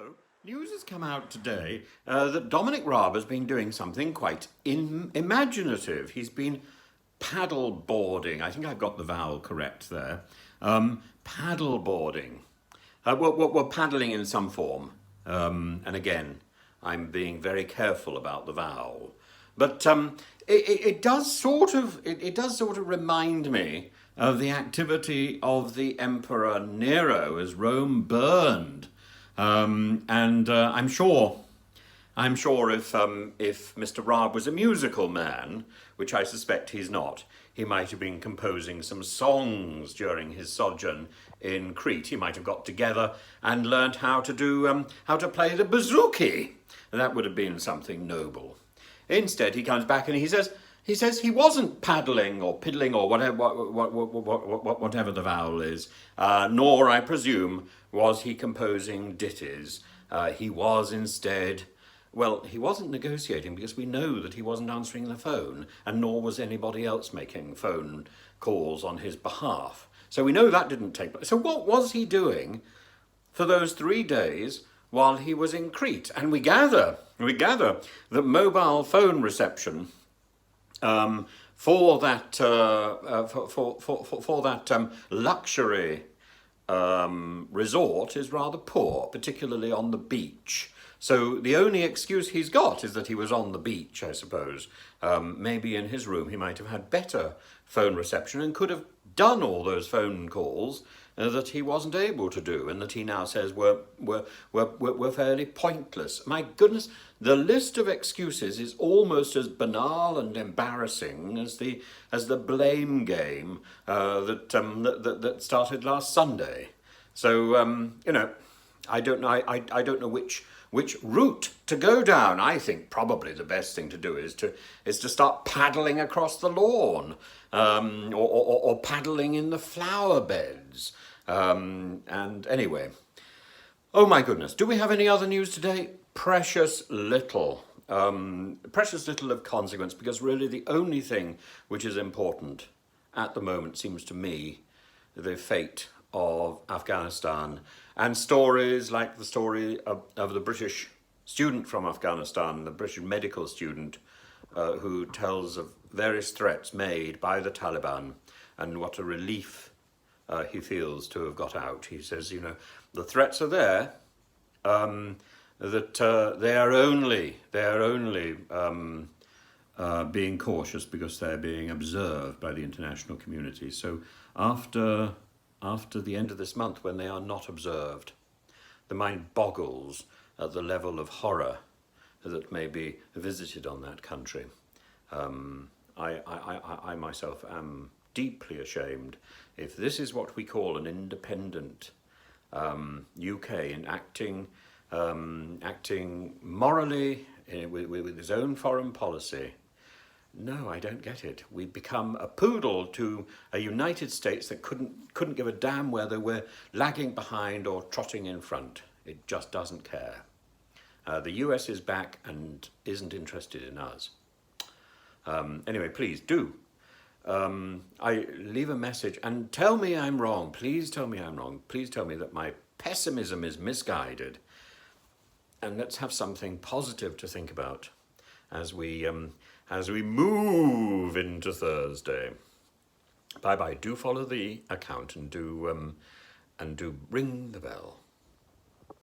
So, news has come out today that Dominic Raab has been doing something quite imaginative. He's been paddle boarding. I think I've got the vowel correct there. Paddle boarding. We're paddling in some form. And again, I'm being very careful about the vowel. But it does sort of remind me of the activity of the Emperor Nero as Rome burned. I'm sure if Mr. Raab was a musical man, which I suspect he's not, he might have been composing some songs during his sojourn in Crete. He might have got together and learnt how to play the bouzouki. That would have been something noble. Instead, he comes back and he says he wasn't paddling or piddling or whatever the vowel is, nor, I presume, was he composing ditties. He was instead, well, he wasn't negotiating because we know that he wasn't answering the phone, and nor was anybody else making phone calls on his behalf. So we know that didn't take place. So what was he doing for those 3 days while he was in Crete? And we gather that mobile phone reception for that luxury resort is rather poor, particularly on the beach. So the only excuse he's got is that he was on the beach, I suppose. Maybe in his room he might have had better phone reception and could have done all those phone calls that he wasn't able to do, and that he now says were fairly pointless. My goodness, the list of excuses is almost as banal and embarrassing as the blame game that started last Sunday. So I don't know. I don't know which route to go down. I think probably the best thing to do is to start paddling across the lawn, or paddling in the flower beds. And anyway, oh my goodness, do we have any other news today? Precious little of consequence, because really the only thing which is important at the moment seems to me the fate of Afghanistan, and stories like the story of the British student from Afghanistan, the British medical student who tells of various threats made by the Taliban and what a relief he feels to have got out. He says, the threats are there, that they are only being cautious because they're being observed by the international community. So after the end of this month, when they are not observed, the mind boggles at the level of horror that may be visited on that country. I myself am deeply ashamed if this is what we call an independent UK in acting morally with his own foreign policy. No, I don't get it. We've become a poodle to a United States that couldn't give a damn whether we're lagging behind or trotting in front. It just doesn't care. The US is back and isn't interested in us. Anyway, please do. I leave a message and tell me I'm wrong. Please tell me I'm wrong. Please tell me that my pessimism is misguided. And let's have something positive to think about as we move into Thursday. Bye bye. Do follow the account and do ring the bell.